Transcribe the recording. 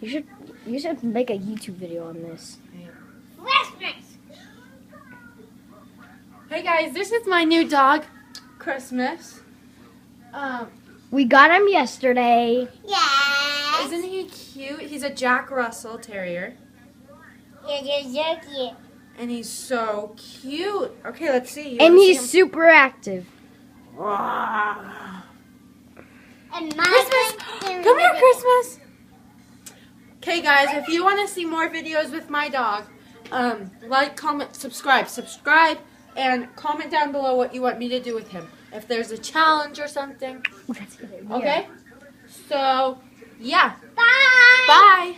You should make a YouTube video on this. Christmas. Hey guys, this is my new dog, Christmas. We got him yesterday. Yes. Isn't he cute? He's a Jack Russell Terrier. You're so cute. And he's so cute. Okay, let's see. You And wanna he's see super active. him? And Christmas! Come here, Christmas! Okay, guys, if you want to see more videos with my dog, like, comment, subscribe. Subscribe and comment down below what you want me to do with him. If there's a challenge or something. That's a good idea. Okay? So, yeah. Bye. Bye!